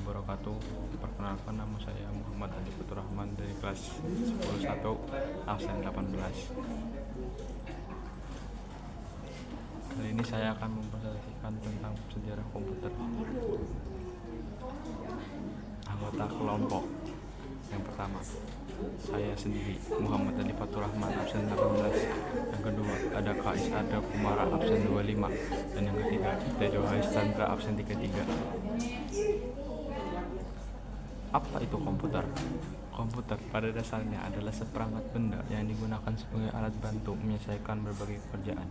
wabarakatuh. Perkenalkan, nama saya Muhammad Ali Fatur Rahman dari kelas 10-1 absen 18. Kali ini saya akan mempresentasikan tentang sejarah komputer. Anggota kelompok yang pertama, saya sendiri Muhammad Ali Fatur Rahman absen 18. Yang kedua ada Kais Arda Kumara absen 25. Dan yang ketiga Tejo Chandra absen 33. Apa itu komputer? Komputer pada dasarnya adalah seperangkat benda yang digunakan sebagai alat bantu menyelesaikan berbagai pekerjaan.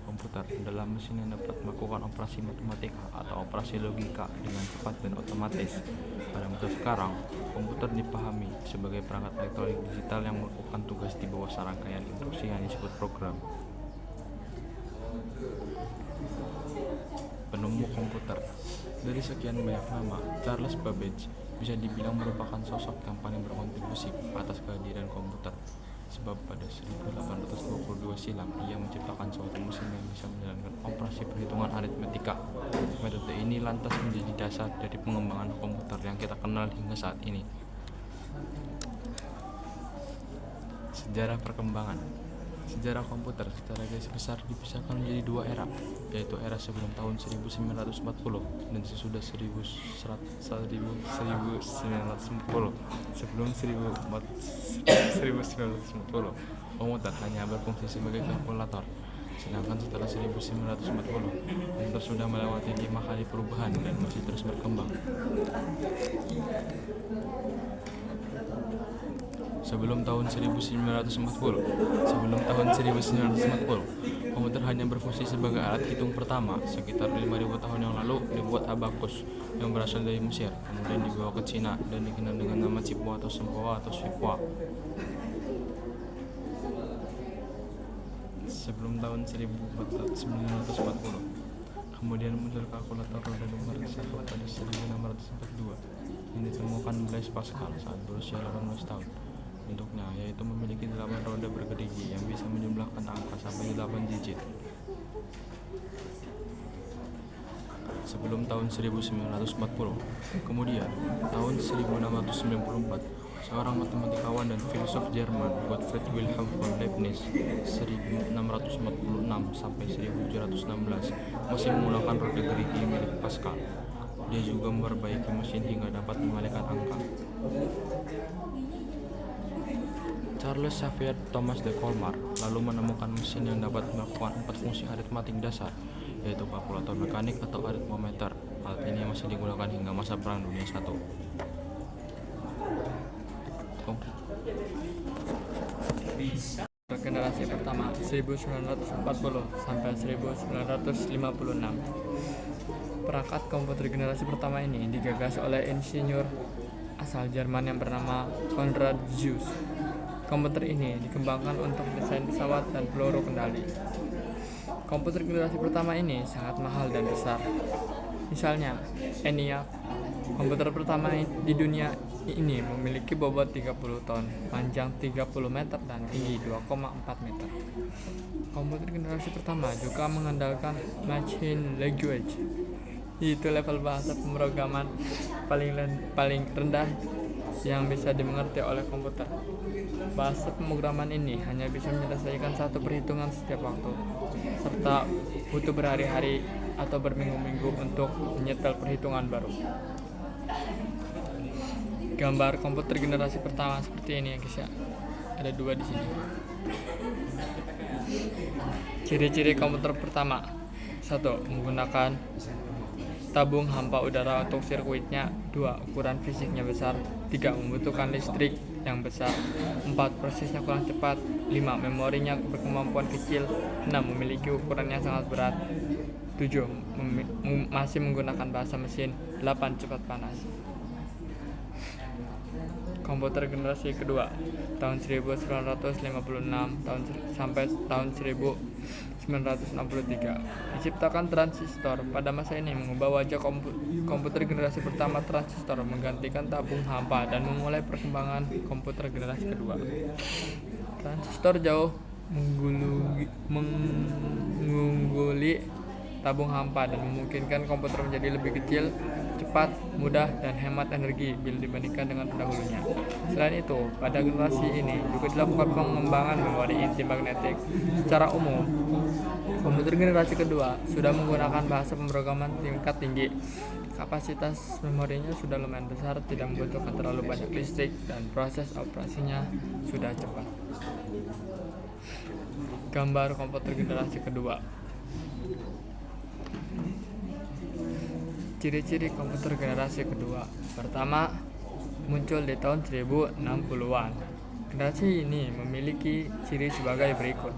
Komputer adalah mesin yang dapat melakukan operasi matematika atau operasi logika dengan cepat dan otomatis. Pada masa sekarang, komputer dipahami sebagai perangkat elektronik digital yang melakukan tugas di bawah serangkaian instruksi yang disebut program. Penemu komputer. Dari sekian banyak nama, Charles Babbage bisa dibilang merupakan sosok yang paling berkontribusi atas kehadiran komputer. Sebab pada 1822 silam, ia menciptakan suatu mesin yang bisa menjalankan operasi perhitungan aritmetika. Metode ini lantas menjadi dasar dari pengembangan komputer yang kita kenal hingga saat ini. Sejarah perkembangan. Sejarah komputer secara garis besar dipisahkan menjadi dua era, yaitu era sebelum tahun 1940 dan sesudah 1940. Sebelum 1940, komputer hanya berfungsi sebagai kalkulator. Sedangkan setelah 1940, komputer sudah melewati 5 kali perubahan dan masih terus berkembang. Sebelum tahun 1940, komputer hanya berfungsi sebagai alat hitung pertama. Sekitar 5.000 tahun yang lalu dibuat abacus yang berasal dari Mesir, kemudian dibawa ke Cina dan dikenal dengan nama Cipoa atau Sempoa atau Swipoa. Sebelum tahun 1940, kemudian muncul kalkulator roda nomor 1 pada 1642 yang ditemukan Blaise Pascal saat berusia 18 tahun. Bentuknya yaitu memiliki 8 roda bergerigi yang bisa menjumlahkan angka sampai 8 digit. Sebelum tahun 1940, kemudian tahun 1694, seorang matematikawan dan filosof Jerman Gottfried Wilhelm von Leibniz 1646 sampai 1716 masih menggunakan roda gerigi milik Pascal. Dia juga memperbaiki mesin hingga dapat mengalihkan angka. Charles Xavier Thomas de Colmar lalu menemukan mesin yang dapat melakukan 4 fungsi aritmatik dasar, yaitu kalkulator mekanik atau aritmometer. Alat ini masih digunakan hingga masa Perang Dunia I. Generasi pertama 1940 sampai 1956. Perangkat komputer generasi pertama ini digagas oleh insinyur asal Jerman yang bernama Konrad Zuse. Komputer ini dikembangkan untuk desain pesawat dan peluru kendali. Komputer generasi pertama ini sangat mahal dan besar. Misalnya, ENIAC, komputer pertama di dunia ini memiliki bobot 30 ton, panjang 30 meter dan tinggi 2,4 meter. Komputer generasi pertama juga mengandalkan machine language, yaitu level bahasa pemrograman paling rendah yang bisa dimengerti oleh komputer. Bahasa pemrograman ini hanya bisa menyelesaikan satu perhitungan setiap waktu, serta butuh berhari-hari atau berminggu-minggu untuk menyetel perhitungan baru. Gambar komputer generasi pertama seperti ini ya guys ya. Ada 2 di sini. Ciri-ciri komputer pertama. 1. Menggunakan tabung hampa udara untuk sirkuitnya. 2. Ukuran fisiknya besar. 3. Membutuhkan listrik yang besar. 4. Prosesnya kurang cepat. 5. Memorinya berkemampuan kecil. 6. Memiliki ukuran yang sangat berat. 7. Masih menggunakan bahasa mesin. 8. Cepat panas. Komputer generasi kedua tahun 1956 sampai tahun 1963 diciptakan transistor. Pada masa ini mengubah wajah komputer generasi pertama. Transistor menggantikan tabung hampa dan memulai perkembangan komputer generasi kedua. Transistor jauh mengungguli tabung hampa dan memungkinkan komputer menjadi lebih kecil, cepat, mudah, dan hemat energi bila dibandingkan dengan pendahulunya. Selain itu, pada generasi ini juga dilakukan pengembangan memori inti magnetik. Secara umum, komputer generasi kedua sudah menggunakan bahasa pemrograman tingkat tinggi. Kapasitas memorinya sudah lumayan besar, tidak membutuhkan terlalu banyak listrik, dan proses operasinya sudah cepat. Gambar komputer generasi kedua. Ciri-ciri komputer generasi kedua. Pertama, muncul di tahun 1060-an. Generasi ini memiliki ciri sebagai berikut.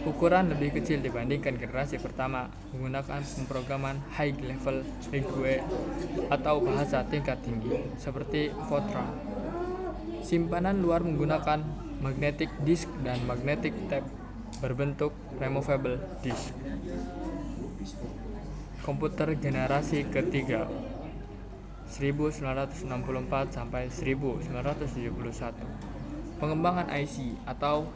Ukuran lebih kecil dibandingkan generasi pertama, menggunakan pemrograman high level language atau bahasa tingkat tinggi seperti Fortran. Simpanan luar menggunakan magnetic disk dan magnetic tape berbentuk removable disk. Komputer generasi ketiga 1964 sampai 1971. Pengembangan IC atau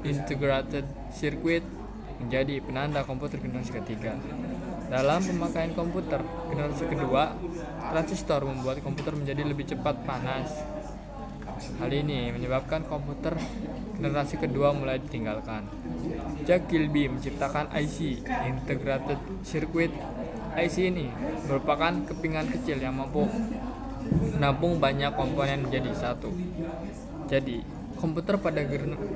Integrated Circuit menjadi penanda komputer generasi ketiga. Dalam pemakaian komputer generasi kedua, transistor membuat komputer menjadi lebih cepat panas. Hal ini menyebabkan komputer generasi kedua mulai ditinggalkan. Jack Kilby menciptakan IC Integrated Circuit. IC ini merupakan kepingan kecil yang mampu menampung banyak komponen menjadi satu. Jadi, komputer pada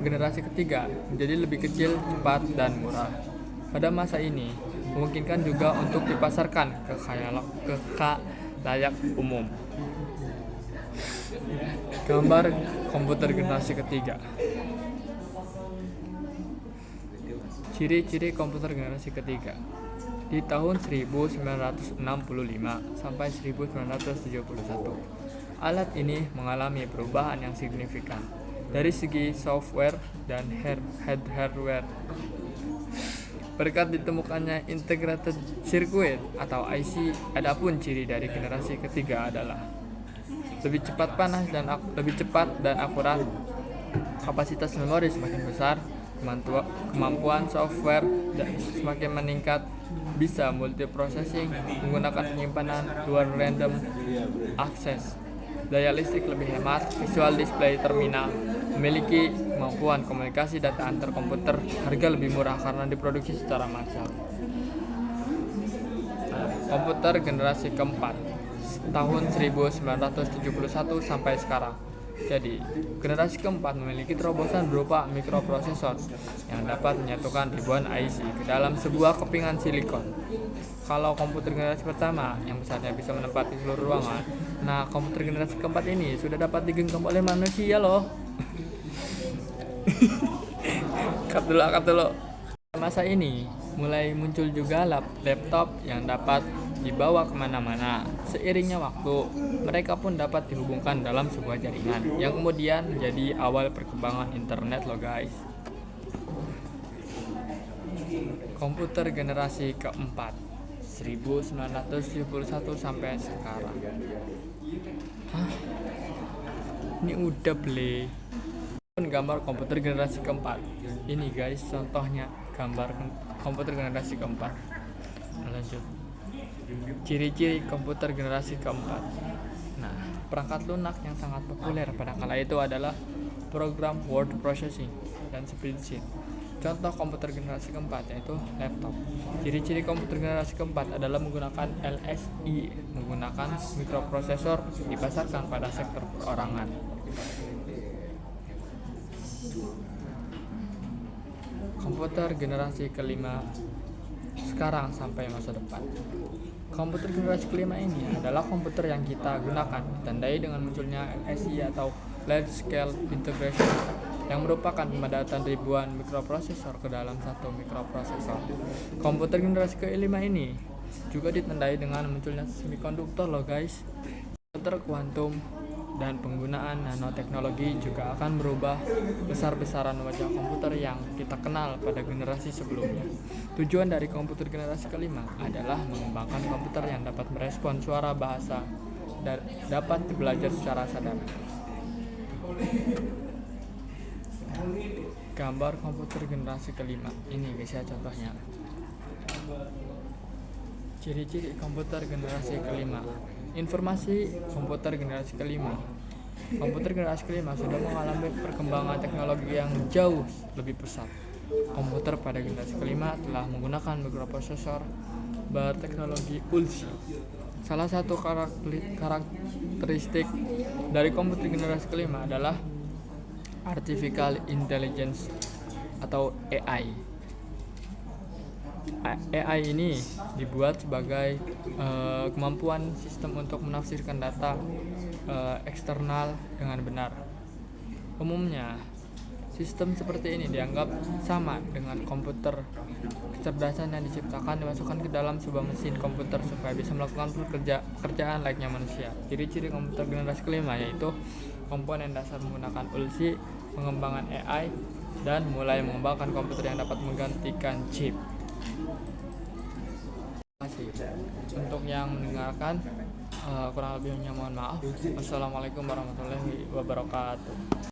generasi ketiga menjadi lebih kecil, cepat, dan murah. Pada masa ini, memungkinkan juga untuk dipasarkan ke khalayak umum. Gambar komputer generasi ketiga. Ciri-ciri komputer generasi ketiga. Di tahun 1965 sampai 1971, alat ini mengalami perubahan yang signifikan dari segi software dan hardware. Berkat ditemukannya integrated circuit atau IC, adapun ciri dari generasi ketiga adalah lebih cepat panas dan lebih cepat dan akurat. Kapasitas memori semakin besar, kemampuan software semakin meningkat, bisa multiprocessing menggunakan penyimpanan luar random access, daya listrik lebih hemat, visual display terminal, memiliki kemampuan komunikasi data antar komputer, harga lebih murah karena diproduksi secara massal. Komputer generasi keempat tahun 1971 sampai sekarang. Jadi, generasi keempat memiliki terobosan berupa mikroprosesor yang dapat menyatukan ribuan IC ke dalam sebuah kepingan silikon. Kalau komputer generasi pertama yang besarnya bisa menempati seluruh ruangan, nah komputer generasi keempat ini sudah dapat digenggam oleh manusia loh. Cut dulu. Masa ini mulai muncul juga laptop yang dapat dibawa kemana-mana. Seiringnya waktu, mereka pun dapat dihubungkan dalam sebuah jaringan yang kemudian menjadi awal perkembangan internet loh guys. Komputer generasi keempat 1971 sampai sekarang. Hah? Ini udah beli. Gambar komputer generasi keempat. Ini guys contohnya gambar komputer generasi keempat. Lanjut. Ciri-ciri komputer generasi keempat. Nah, perangkat lunak yang sangat populer pada kala itu adalah program word processing dan spreadsheet. Contoh komputer generasi keempat yaitu laptop. Ciri-ciri komputer generasi keempat adalah menggunakan LSI, menggunakan mikroprosesor, dipasarkan pada sektor perorangan. Komputer generasi kelima sekarang sampai masa depan. Komputer generasi kelima ini adalah komputer yang kita gunakan, ditandai dengan munculnya LSI atau Large Scale Integration, yang merupakan pemadatan ribuan mikroprosesor ke dalam satu mikroprosesor. Komputer generasi kelima ini juga ditandai dengan munculnya semikonduktor loh guys. Komputer kuantum dan penggunaan nanoteknologi juga akan merubah besar-besaran wajah komputer yang kita kenal pada generasi sebelumnya. Tujuan dari komputer generasi kelima adalah mengembangkan komputer yang dapat merespon suara bahasa dan dapat belajar secara sadar. Gambar komputer generasi kelima ini guys ya contohnya. Ciri-ciri komputer generasi kelima. Informasi komputer generasi kelima. Komputer generasi kelima sudah mengalami perkembangan teknologi yang jauh lebih pesat. Komputer pada generasi kelima telah menggunakan mikroprosesor berteknologi ULSI. Salah satu karakteristik dari komputer generasi kelima adalah Artificial Intelligence atau AI. AI ini dibuat sebagai kemampuan sistem untuk menafsirkan data eksternal dengan benar. Umumnya, sistem seperti ini dianggap sama dengan komputer. Kecerdasan yang diciptakan dimasukkan ke dalam sebuah mesin komputer supaya bisa melakukan pekerjaan layaknya manusia. Ciri-ciri komputer generasi kelima yaitu komponen dasar menggunakan ULSI, pengembangan AI, dan mulai mengembangkan komputer yang dapat menggantikan chip. Terima kasih untuk yang mendengarkan. Kurang lebihnya mohon maaf. Wassalamualaikum warahmatullahi wabarakatuh.